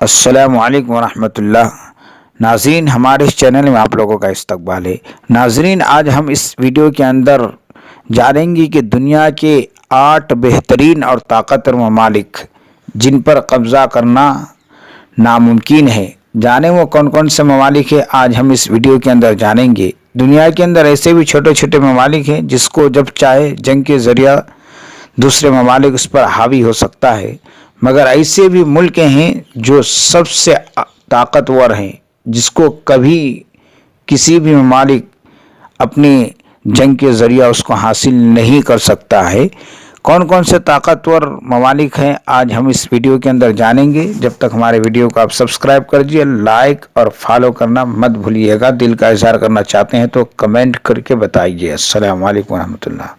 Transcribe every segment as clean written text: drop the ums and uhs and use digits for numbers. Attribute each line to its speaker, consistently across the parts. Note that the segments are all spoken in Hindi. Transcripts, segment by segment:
Speaker 1: अस्सलामुअलैकुम वरहमतुल्लाह। नाज़रीन, हमारे इस चैनल में आप लोगों का इस्तकबाल है। नाज़रीन, आज हम इस वीडियो के अंदर जानेंगे कि दुनिया के 8 बेहतरीन और ताकतवर ममालिक जिन पर कब्ज़ा करना नामुमकिन है। जाने वो कौन कौन से ममालिक है, आज हम इस वीडियो के अंदर जानेंगे। दुनिया के अंदर ऐसे भी छोटे छोटे ममालिक हैं जिसको जब चाहे जंग के ज़रिया दूसरे ममालिक उस पर हावी हो सकता है, मगर ऐसे भी मुल्क हैं जो सबसे ताकतवर हैं, जिसको कभी किसी भी ममालिक अपनी जंग के ज़रिया उसको हासिल नहीं कर सकता है। कौन कौन से ताकतवर ममालिक हैं, आज हम इस वीडियो के अंदर जानेंगे। जब तक हमारे वीडियो को आप सब्सक्राइब कर दीजिए, लाइक और फॉलो करना मत भूलिएगा। दिल का इजहार करना चाहते हैं तो कमेंट करके बताइए। अस्सलाम वालेकुम रहमतुल्लाह।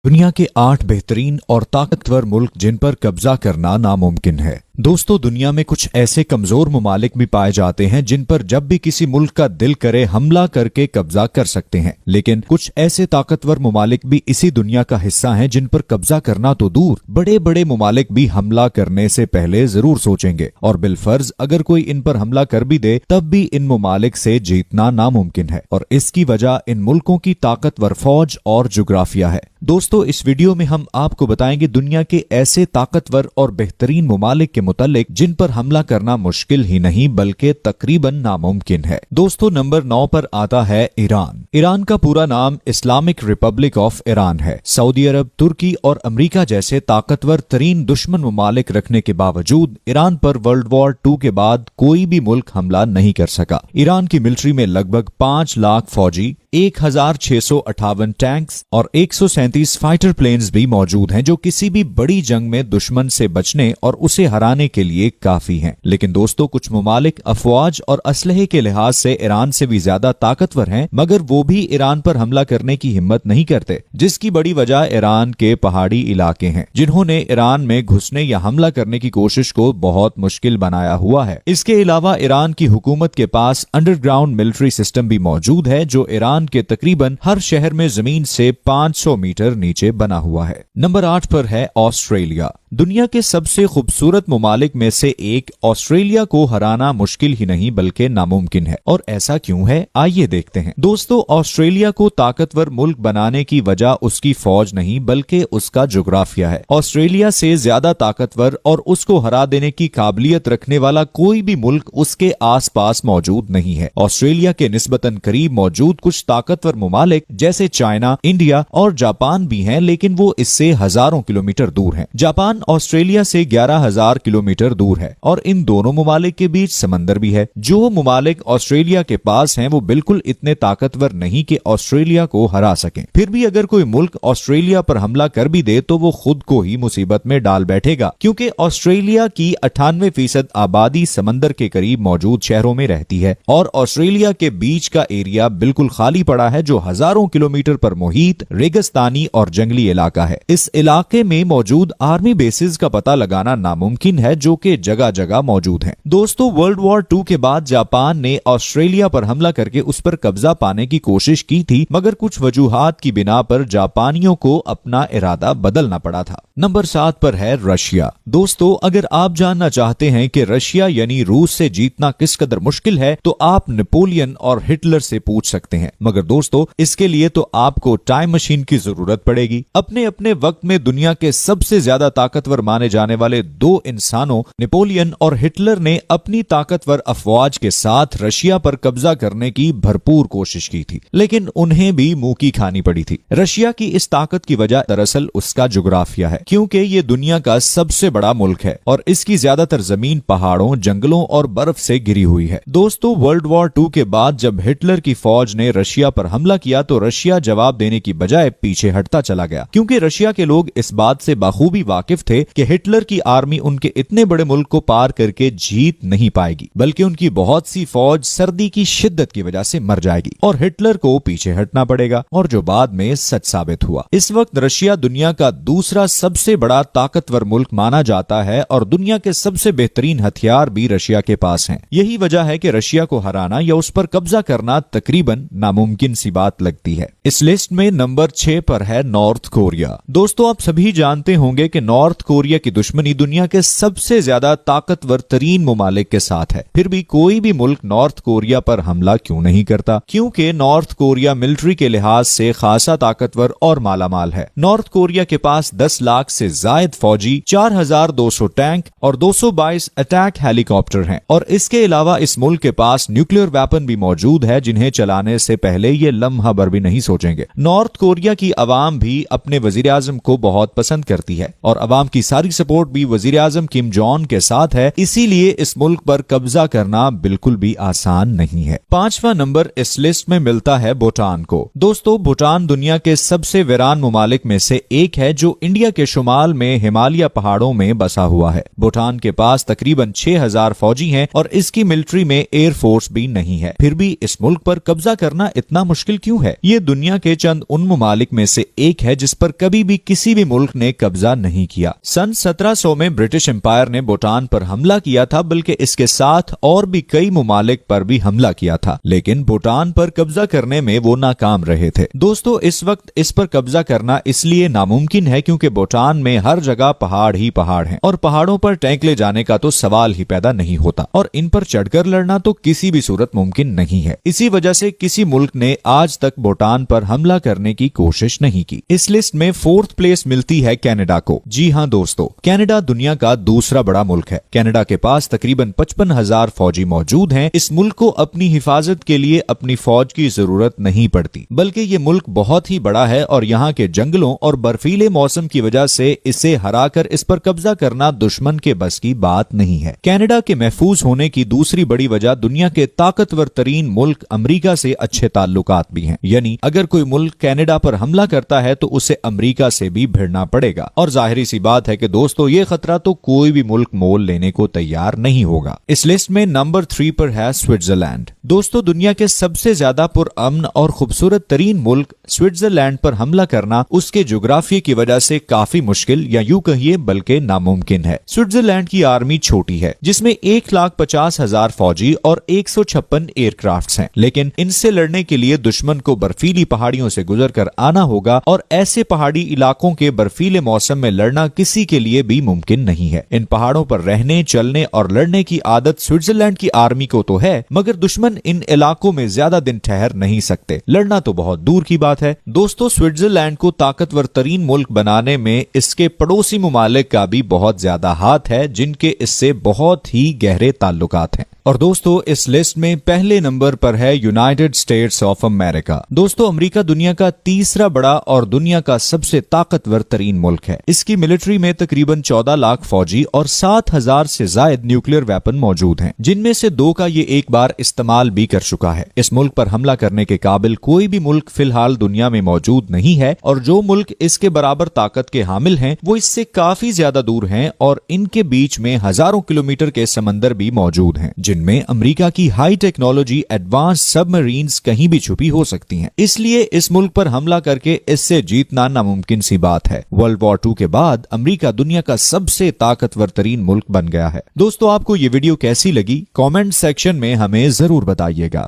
Speaker 2: दुनिया के 8 बेहतरीन और ताकतवर मुल्क जिन पर कब्जा करना नामुमकिन है। दोस्तों, दुनिया में कुछ ऐसे कमजोर ममालिक भी पाए जाते हैं जिन पर जब भी किसी मुल्क का दिल करे हमला करके कब्जा कर सकते हैं, लेकिन कुछ ऐसे ताकतवर ममालिक भी इसी दुनिया का हिस्सा हैं जिन पर कब्जा करना तो दूर, बड़े बड़े ममालिक भी हमला करने से पहले जरूर सोचेंगे, और बिलफर्ज अगर कोई इन पर हमला कर भी दे तब भी इन ममालिक से जीतना नामुमकिन है। और इसकी वजह इन मुल्कों की ताकतवर फौज और जुग्राफिया है। दोस्तों, इस वीडियो में हम आपको बताएंगे दुनिया के ऐसे ताकतवर और बेहतरीन ममालिक के मुतालिक जिन पर हमला करना मुश्किल ही नहीं बल्कि तकरीबन नामुमकिन है। दोस्तों, नंबर 9 पर आता है ईरान। ईरान का पूरा नाम इस्लामिक रिपब्लिक ऑफ ईरान है। सऊदी अरब, तुर्की और अमेरिका जैसे ताकतवर तरीन दुश्मन ममालिक रखने के बावजूद ईरान पर वर्ल्ड वॉर 2 के बाद कोई भी मुल्क हमला नहीं कर सका। ईरान की मिलिट्री में लगभग 5 लाख फौजी, 1658 टैंक्स और 137 फाइटर प्लेन्स भी मौजूद हैं, जो किसी भी बड़ी जंग में दुश्मन से बचने और उसे हराने के लिए काफी हैं। लेकिन दोस्तों, कुछ ममालिक अफवाज और असलहे के लिहाज से ईरान से भी ज्यादा ताकतवर हैं, मगर वो भी ईरान पर हमला करने की हिम्मत नहीं करते, जिसकी बड़ी वजह ईरान के पहाड़ी इलाके हैं, जिन्होंने ईरान में घुसने या हमला करने की कोशिश को बहुत मुश्किल बनाया हुआ है। इसके अलावा ईरान की हुकूमत के पास अंडरग्राउंड मिलिट्री सिस्टम भी मौजूद है, जो ईरान के तकरीबन हर शहर में जमीन से 500 मीटर नीचे बना हुआ है। नंबर 8 पर है ऑस्ट्रेलिया। दुनिया के सबसे खूबसूरत ममालिक में से एक ऑस्ट्रेलिया को हराना मुश्किल ही नहीं बल्कि नामुमकिन है। और ऐसा क्यों है, आइए देखते हैं। दोस्तों, ऑस्ट्रेलिया को ताकतवर मुल्क बनाने की वजह उसकी फौज नहीं बल्कि उसका जुग्राफिया है। ऑस्ट्रेलिया से ज्यादा ताकतवर और उसको हरा देने की काबिलियत रखने वाला कोई भी मुल्क उसके आस पास मौजूद नहीं है। ऑस्ट्रेलिया के निस्बतन करीब मौजूद कुछ ताकतवर ममालिक जैसे चाइना, इंडिया और जापान भी हैं, लेकिन वो इससे हजारों किलोमीटर दूर हैं। जापान ऑस्ट्रेलिया से 11,000 किलोमीटर दूर है और इन दोनों ममालिक के बीच समंदर भी है। जो ममालिक ऑस्ट्रेलिया के पास हैं वो बिल्कुल इतने ताकतवर नहीं कि ऑस्ट्रेलिया को हरा सकें। फिर भी अगर कोई मुल्क ऑस्ट्रेलिया पर हमला कर भी दे तो वो खुद को ही मुसीबत में डाल बैठेगा, क्योंकि ऑस्ट्रेलिया की 98% आबादी समंदर के करीब मौजूद शहरों में रहती है और ऑस्ट्रेलिया के बीच का एरिया बिल्कुल खाली पड़ा है, जो हजारों किलोमीटर पर मुहित रेगिस्तानी और जंगली इलाका है। इस इलाके में मौजूद आर्मी बेसिस का पता लगाना नामुमकिन है, जो कि जगह जगह मौजूद हैं। दोस्तों, वर्ल्ड वॉर 2 के बाद जापान ने ऑस्ट्रेलिया पर हमला करके उस पर कब्जा पाने की कोशिश की थी, मगर कुछ वजूहात की बिना पर जापानियों को अपना इरादा बदलना पड़ा था। नंबर 7 पर है रशिया। दोस्तों, अगर आप जानना चाहते हैं कि रशिया यानी रूस से जीतना किस कदर मुश्किल है तो आप नेपोलियन और हिटलर से पूछ सकते हैं, मगर दोस्तों इसके लिए तो आपको टाइम मशीन की जरूरत पड़ेगी। अपने अपने वक्त में दुनिया के सबसे ज्यादा ताकतवर माने जाने वाले 2 इंसानों नेपोलियन और हिटलर ने अपनी ताकतवर अफवाज के साथ रशिया पर कब्जा करने की भरपूर कोशिश की थी, लेकिन उन्हें भी मुंह की खानी पड़ी थी। रशिया की इस ताकत की वजह दरअसल उसका जुग्राफिया है, क्योंकि ये दुनिया का सबसे बड़ा मुल्क है और इसकी ज्यादातर जमीन पहाड़ों, जंगलों और बर्फ से घिरी हुई है। दोस्तों, वर्ल्ड वॉर 2 के बाद जब हिटलर की फौज ने रशिया पर हमला किया तो रशिया जवाब देने की बजाय पीछे हटता चला गया, क्योंकि रशिया के लोग इस बात से बखूबी वाकिफ थे कि हिटलर की आर्मी उनके इतने बड़े मुल्क को पार करके जीत नहीं पाएगी, बल्कि उनकी बहुत सी फौज सर्दी की शिद्दत की वजह से मर जाएगी और हिटलर को पीछे हटना पड़ेगा, और जो बाद में सच साबित हुआ। इस वक्त रशिया दुनिया का दूसरा सबसे बड़ा ताकतवर मुल्क माना जाता है और दुनिया के सबसे बेहतरीन हथियार भी रशिया के पास हैं। यही वजह है कि रशिया को हराना या उस पर कब्जा करना तकरीबन नामुमकिन सी बात लगती है। इस लिस्ट में नंबर 6 पर है नॉर्थ कोरिया। दोस्तों, आप सभी जानते होंगे कि नॉर्थ नॉर्थ कोरिया की दुश्मनी दुनिया के सबसे ज्यादा ताकतवर तरीन मुमालिक के साथ है, फिर भी कोई भी मुल्क नॉर्थ कोरिया पर हमला क्यों नहीं करता? क्योंकि नॉर्थ कोरिया मिलिट्री के लिहाज से खासा ताकतवर और मालामाल है। नॉर्थ कोरिया के पास 10 लाख से जायद फौजी, 4200 टैंक और 222 अटैक हेलीकॉप्टर हैं और इसके अलावा इस मुल्क के पास न्यूक्लियर वेपन भी मौजूद है जिन्हें चलाने से पहले ये लम्हा भर भी नहीं सोचेंगे। नॉर्थ कोरिया की अवाम भी अपने वजीर आजम को बहुत पसंद करती है और अवाम की सारी सपोर्ट भी वजीर आजम किम जोंग के साथ है, इसीलिए इस मुल्क पर कब्जा करना बिल्कुल भी आसान नहीं है। 5वां नंबर इस लिस्ट में मिलता है भूटान को। दोस्तों, भूटान दुनिया के सबसे वीरान मुमालिक में से एक है जो इंडिया के शुमाल में हिमालय पहाड़ों में बसा हुआ है। भूटान के पास तकरीबन 6000 फौजी हैं और इसकी मिलिट्री में एयर फोर्स भी नहीं है, फिर भी इस मुल्क पर कब्जा करना इतना मुश्किल क्यों है? ये दुनिया के चंद उन मुमालिक में से एक है जिस पर कभी भी किसी भी मुल्क ने कब्जा नहीं किया। सन 1700 में ब्रिटिश एम्पायर ने भूटान पर हमला किया था, बल्कि इसके साथ और भी कई मुमालिक पर भी हमला किया था, लेकिन भूटान पर कब्जा करने में वो नाकाम रहे थे। दोस्तों, इस वक्त इस पर कब्जा करना इसलिए नामुमकिन है क्योंकि भूटान में हर जगह पहाड़ ही पहाड़ हैं और पहाड़ों पर टैंक ले जाने का तो सवाल ही पैदा नहीं होता और इन पर चढ़कर लड़ना तो किसी भी सूरत मुमकिन नहीं है। इसी वजह से किसी मुल्क ने आज तक भूटान पर हमला करने की कोशिश नहीं की। इस लिस्ट में 4th प्लेस मिलती है कनाडा को। जी हां दोस्तों, कनाडा दुनिया का दूसरा बड़ा मुल्क है। कनाडा के पास तकरीबन 55,000 फौजी मौजूद हैं। इस मुल्क को अपनी हिफाजत के लिए अपनी फौज की जरूरत नहीं पड़ती, बल्कि ये मुल्क बहुत ही बड़ा है और यहाँ के जंगलों और बर्फीले मौसम की वजह से इसे हराकर इस पर कब्जा करना दुश्मन के बस की बात नहीं है। कनाडा के महफूज होने की दूसरी बड़ी वजह दुनिया के ताकतवर तरीन मुल्क अमेरिका से अच्छे ताल्लुकात भी हैं। यानी अगर कोई मुल्क कनाडा पर हमला करता है तो उसे अमेरिका से भी भिड़ना पड़ेगा और जाहिर सी बात है कि दोस्तों ये खतरा तो कोई भी मुल्क मोल लेने को तैयार नहीं होगा। इस लिस्ट में नंबर 3 पर है स्विट्जरलैंड। दोस्तों, दुनिया के सबसे ज्यादा पुरअमन और खूबसूरत तरीन मुल्क स्विट्जरलैंड पर हमला करना उसके जोग्राफी की वजह से काफी मुश्किल या यूं कहिए बल्कि नामुमकिन है। स्विट्जरलैंड की आर्मी छोटी है जिसमें 1,50,000 फौजी और 156 एयरक्राफ्ट हैं, लेकिन इनसे लड़ने के लिए दुश्मन को बर्फीली पहाड़ियों से गुजर कर आना होगा और ऐसे पहाड़ी इलाकों के बर्फीले मौसम में लड़ना किसी के लिए भी मुमकिन नहीं है। इन पहाड़ों पर रहने, चलने और लड़ने की आदत स्विट्जरलैंड की आर्मी को तो है, मगर दुश्मन इन इलाकों में ज्यादा दिन ठहर नहीं सकते। लड़ना तो बहुत दूर की बात है। दोस्तों, स्विट्जरलैंड को ताकतवर तरीन मुल्क बनाने में इसके पड़ोसी मुमालिक का भी बहुत ज्यादा हाथ है जिनके इससे बहुत ही गहरे ताल्लुकात हैं। और दोस्तों, इस लिस्ट में पहले नंबर पर है यूनाइटेड स्टेट्स ऑफ अमेरिका। दोस्तों, अमेरिका दुनिया का तीसरा बड़ा और दुनिया का सबसे ताकतवर तरीन मुल्क है। इसकी मिलिट्री में तकरीबन 14 लाख फौजी और 7,000 से जायद न्यूक्लियर वेपन मौजूद हैं, जिनमें से 2 का ये एक बार इस्तेमाल भी कर चुका है। इस मुल्क पर हमला करने के काबिल कोई भी मुल्क फिलहाल दुनिया में मौजूद नहीं है और जो मुल्क इसके बराबर ताकत के हामिल हैं वो इससे काफी ज्यादा दूर हैं और इनके बीच में हजारों किलोमीटर के समंदर भी मौजूद हैं, जिनमें अमेरिका की हाई टेक्नोलॉजी एडवांस सबमरीन्स कहीं भी छुपी हो सकती हैं। इसलिए इस मुल्क पर हमला करके इससे जीतना नामुमकिन सी बात है। वर्ल्ड वॉर 2 के बाद अमेरिका दुनिया का सबसे ताकतवर तरीन मुल्क बन गया है। दोस्तों, आपको ये वीडियो कैसी लगी? कमेंट सेक्शन में हमें जरूर बताइएगा।